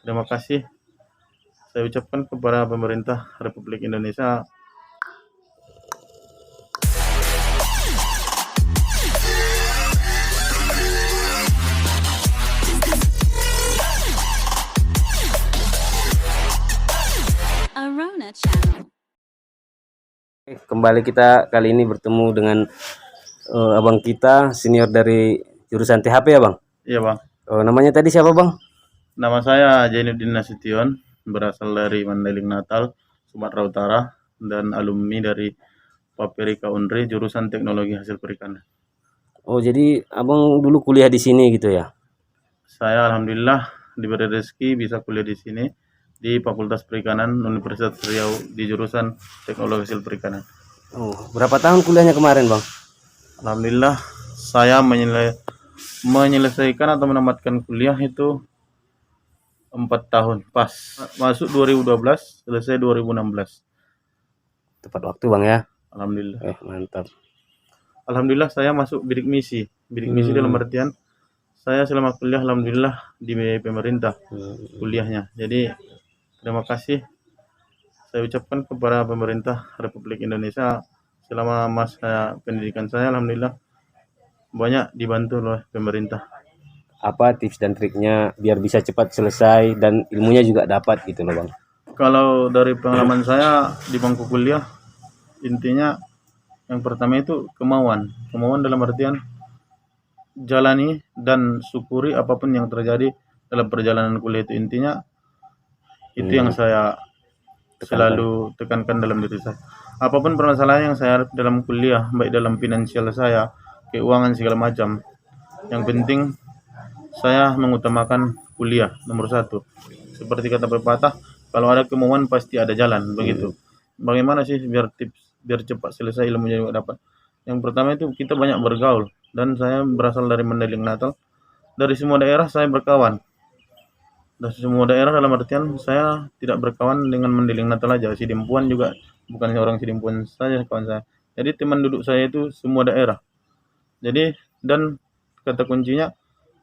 terima kasih saya ucapkan kepada pemerintah Republik Indonesia. Arona Channel. Kembali kita kali ini bertemu dengan abang kita senior dari jurusan THP ya bang? Iya bang. Namanya tadi siapa bang? Nama saya Jainuddin Nasution, berasal dari Mandailing Natal, Sumatera Utara, dan alumni dari Paprika Unri, jurusan Teknologi Hasil Perikanan. Oh jadi abang dulu kuliah di sini gitu ya? Saya alhamdulillah diberi rezeki bisa kuliah di sini di Fakultas Perikanan Universitas Riau di jurusan Teknologi Hasil Perikanan. Oh, berapa tahun kuliahnya kemarin bang? Alhamdulillah saya menyelesaikan atau menamatkan kuliah itu 4 tahun, pas masuk 2012 selesai 2016. Tepat waktu bang ya? Alhamdulillah. Mantap. Alhamdulillah saya masuk bidik misi dalam artian saya selama kuliah alhamdulillah di pemerintah kuliahnya. Jadi terima kasih saya ucapkan kepada pemerintah Republik Indonesia selama masa pendidikan saya alhamdulillah banyak dibantu oleh pemerintah. Apa tips dan triknya biar bisa cepat selesai dan ilmunya juga dapat gitu loh bang? Kalau dari pengalaman saya di bangku kuliah, intinya yang pertama itu kemauan dalam artian jalani dan syukuri apapun yang terjadi dalam perjalanan kuliah itu. Intinya itu yang saya selalu tekankan dalam diri saya. Apapun permasalahan yang saya hadapi dalam kuliah, baik dalam finansial saya, keuangan segala macam, yang penting saya mengutamakan kuliah nomor satu. Seperti kata pepatah, kalau ada kemauan pasti ada jalan, begitu. Bagaimana sih biar cepat selesai ilmunya juga dapat? Yang pertama itu kita banyak bergaul, dan saya berasal dari Mandailing Natal. Dari semua daerah saya berkawan. Dari semua daerah dalam artian saya tidak berkawan dengan Mandailing Natal aja, Sidimpuan juga bukan orang Sidimpuan saja kawan saya. Jadi teman duduk saya itu semua daerah. Jadi dan kata kuncinya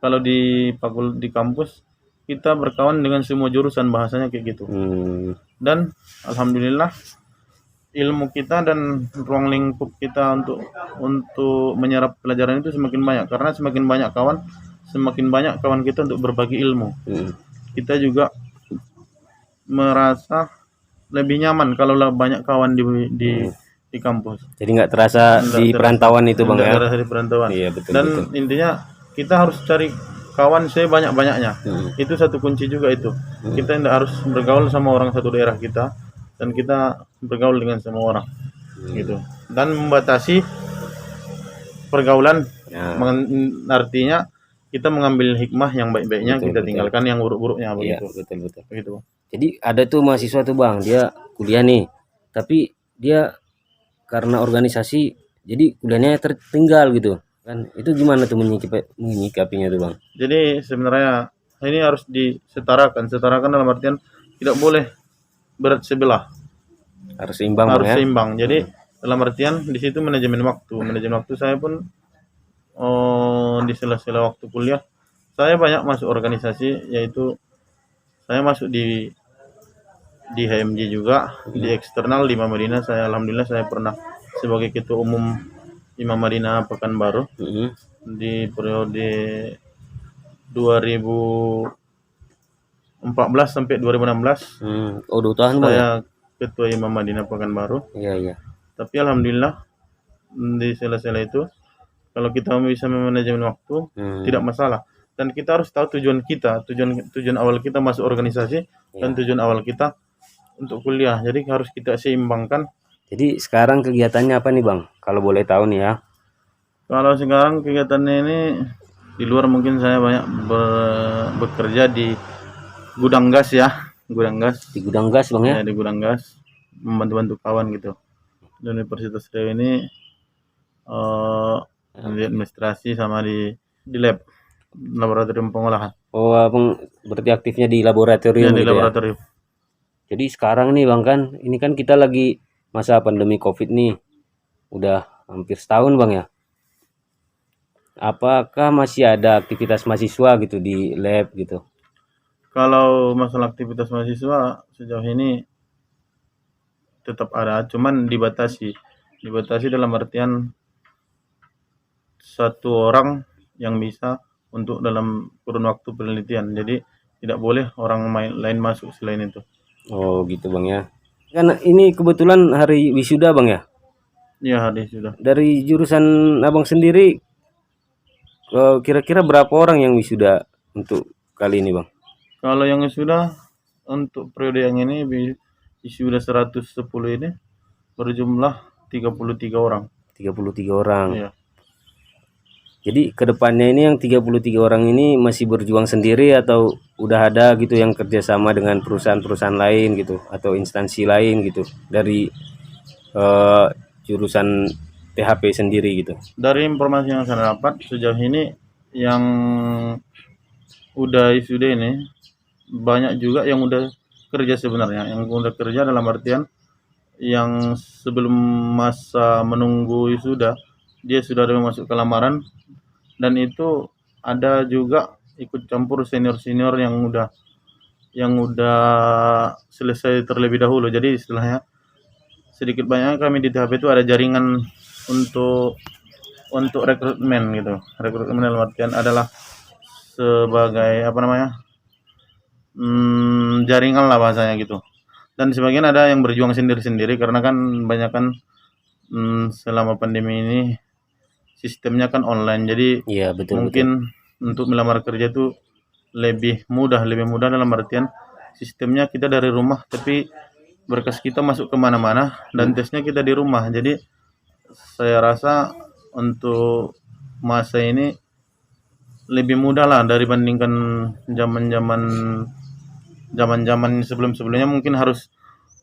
kalau di kampus kita berkawan dengan semua jurusan, bahasanya kayak gitu. Dan alhamdulillah ilmu kita dan ruang lingkup kita untuk menyerap pelajaran itu semakin banyak, karena semakin banyak kawan kita untuk berbagi ilmu. Kita juga merasa lebih nyaman kalau banyak kawan di kampus. Jadi nggak terasa di perantauan itu bang ya? Terasa di perantauan. Iya, betul, Dan betul. intinya kita harus cari kawan sebanyak-banyaknya. Itu satu kunci juga itu. Kita tidak harus bergaul sama orang satu daerah kita, dan kita bergaul dengan semua orang. Gitu. Dan membatasi pergaulan, artinya kita mengambil hikmah yang baik-baiknya, kita tinggalkan yang buruk-buruknya, begitu. Betul. Begitu. Jadi ada tuh mahasiswa tuh bang, dia kuliah nih, tapi dia karena organisasi jadi kuliahnya tertinggal gitu kan. Itu gimana tuh menyikapinya tuh bang? Jadi sebenarnya ini harus disetarakan dalam artian tidak boleh berat sebelah, Harus seimbang harus bang ya? seimbang. Jadi dalam artian di situ manajemen waktu saya pun di sela-sela waktu kuliah saya banyak masuk organisasi, yaitu saya masuk di HMJ juga, di eksternal di Imam Madinah. Saya alhamdulillah saya pernah sebagai ketua umum Imam Madinah Pekanbaru di periode 2014 sampai 2016. Oh 2 tahun bang ya? Saya ketua Imam Madinah Pekanbaru. Iya. Tapi alhamdulillah di sela-sela itu kalau kita bisa memanajemen waktu tidak masalah. Dan kita harus tahu tujuan kita, tujuan awal kita masuk organisasi dan tujuan awal kita untuk kuliah. Jadi harus kita seimbangkan. Jadi sekarang kegiatannya apa nih bang? Kalau boleh tahu nih ya. Kalau sekarang kegiatannya ini di luar mungkin saya banyak bekerja di gudang gas ya. Di gudang gas bang ya? Di gudang gas, membantu kawan gitu. Di Universitas Riau ini di administrasi sama di lab, laboratorium pengolahan. Oh abang berarti aktifnya di laboratorium Di gitu laboratorium. ya? Jadi sekarang nih bang kan, ini kan kita lagi masa pandemi COVID nih, udah hampir setahun bang ya. Apakah masih ada aktivitas mahasiswa gitu di lab gitu? Kalau masalah aktivitas mahasiswa sejauh ini tetap ada, cuman dibatasi. Dibatasi dalam artian satu orang yang bisa untuk dalam kurun waktu penelitian. Jadi tidak boleh orang lain masuk selain itu. Oh gitu Bang ya. Kan ini kebetulan hari wisuda Bang ya. Ya, hari sudah. Dari jurusan Abang sendiri kira-kira berapa orang yang wisuda untuk kali ini Bang? Kalau yang sudah untuk periode yang ini wisuda 110 ini berjumlah 33 orang. 33 orang. Iya. Jadi kedepannya ini yang 33 orang ini masih berjuang sendiri atau udah ada gitu yang kerjasama dengan perusahaan-perusahaan lain gitu atau instansi lain gitu dari eh, jurusan THP sendiri gitu. Dari informasi yang saya dapat sejauh ini yang udah wisuda ini banyak juga yang udah kerja sebenarnya. Yang udah kerja dalam artian yang sebelum masa menunggu wisuda dia sudah ada masuk ke lamaran, dan itu ada juga ikut campur senior-senior yang udah selesai terlebih dahulu. Jadi istilahnya sedikit banyak kami di THP itu ada jaringan untuk rekrutmen gitu. Rekrutmen dalam artian adalah sebagai apa namanya, jaringan lah bahasanya gitu. Dan sebagian ada yang berjuang sendiri-sendiri karena kan banyak kan selama pandemi ini sistemnya kan online, jadi Iya betul betul. mungkin untuk melamar kerja itu lebih mudah dalam artian sistemnya kita dari rumah tapi berkas kita masuk kemana-mana dan tesnya kita di rumah. Jadi saya rasa untuk masa ini lebih mudah lah dibandingkan zaman sebelum-sebelumnya, mungkin harus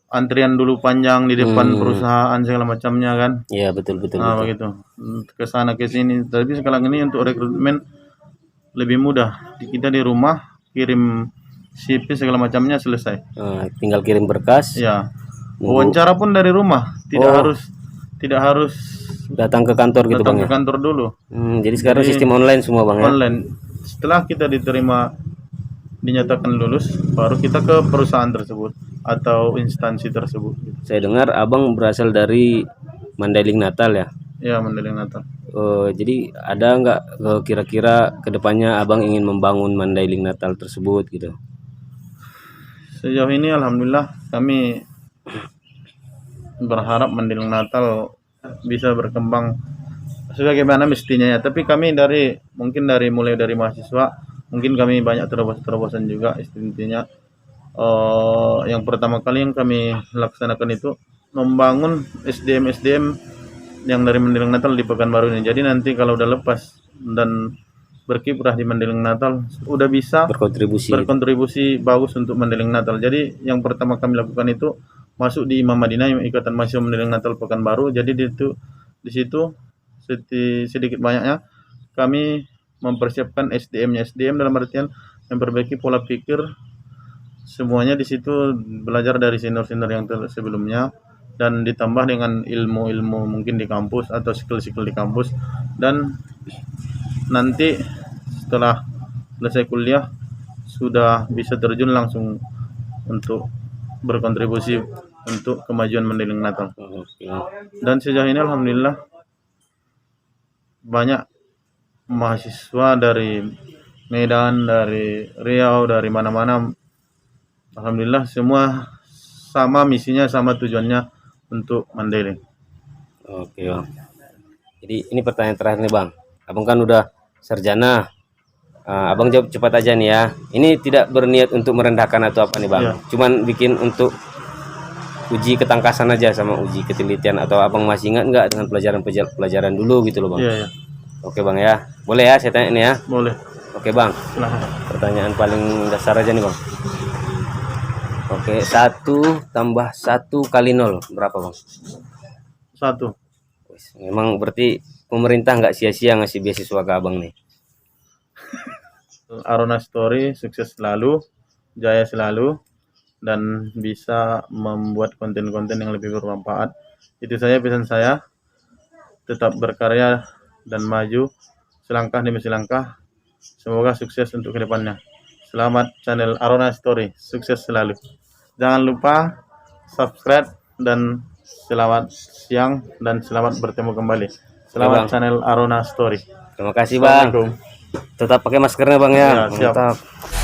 antrian dulu panjang di depan perusahaan segala macamnya kan. Iya betul betul. Nah, betul. begitu. Ke sana ke sini. Tapi sekarang ini untuk rekrutmen lebih mudah. Kita di rumah kirim CV segala macamnya selesai. Tinggal kirim berkas. Ya. Wawancara pun dari rumah. Tidak harus Datang ke kantor gitu datang Bang ke ya. kantor dulu. Jadi sekarang sistem online semua Bang ya. Online. Setelah kita dinyatakan lulus, baru kita ke perusahaan tersebut atau instansi tersebut. Saya dengar Abang berasal dari Mandailing Natal ya. Ya, Mandailing Natal. Jadi ada nggak kira-kira kedepannya Abang ingin membangun Mandailing Natal tersebut gitu? Sejauh ini alhamdulillah kami berharap Mandailing Natal bisa berkembang sebagaimana mestinya ya. Tapi kami mulai dari mahasiswa, mungkin kami banyak terobosan juga. Intinya yang pertama kali yang kami laksanakan itu membangun SDM yang dari Mandailing Natal di Pekanbaru ini. Jadi nanti kalau udah lepas dan berkiprah di Mandailing Natal udah bisa berkontribusi bagus untuk Mandailing Natal. Jadi yang pertama kami lakukan itu masuk di Imam Madinah, Ikatan Mahasiswa Mandailing Natal Pekanbaru. Jadi di situ sedikit banyaknya kami mempersiapkan SDM dalam artian memperbaiki pola pikir semuanya. Di situ belajar dari senior-senior yang sebelumnya dan ditambah dengan ilmu-ilmu mungkin di kampus atau skill-skill di kampus, dan nanti setelah selesai kuliah sudah bisa terjun langsung untuk berkontribusi untuk kemajuan Mandailing Natal. Dan sejauh ini alhamdulillah banyak mahasiswa dari Medan, dari Riau, dari mana-mana, alhamdulillah semua sama misinya, sama tujuannya untuk Mandailing. Oke Bang. Jadi ini pertanyaan terakhir nih Bang. Abang kan udah sarjana. Abang jawab cepat aja nih ya. Ini tidak berniat untuk merendahkan atau apa nih Bang. Iya. Cuman bikin untuk uji ketangkasan aja sama uji ketelitian, atau Abang masih ingat nggak dengan pelajaran dulu gitu loh Bang. Iya. Oke Bang ya. Boleh ya saya tanya ini ya. Boleh. Oke Bang. Silahkan. Pertanyaan paling dasar aja nih Bang. Oke, 1 tambah 1 kali 0 berapa Bang? 1. Memang berarti pemerintah nggak sia-sia ngasih beasiswa ke Abang nih. Arona Story sukses selalu, jaya selalu, dan bisa membuat konten-konten yang lebih bermanfaat. Itu saja pesan saya. Tetap berkarya dan maju selangkah demi selangkah. Semoga sukses untuk kedepannya. Selamat channel Arona Story. Sukses selalu. Jangan lupa subscribe dan selamat siang dan selamat bertemu kembali. Selamat Bang. channel Arona Story. Terima kasih Bang. Assalamualaikum. Tetap pakai maskernya Bang ya. Ya, siap. Mantap.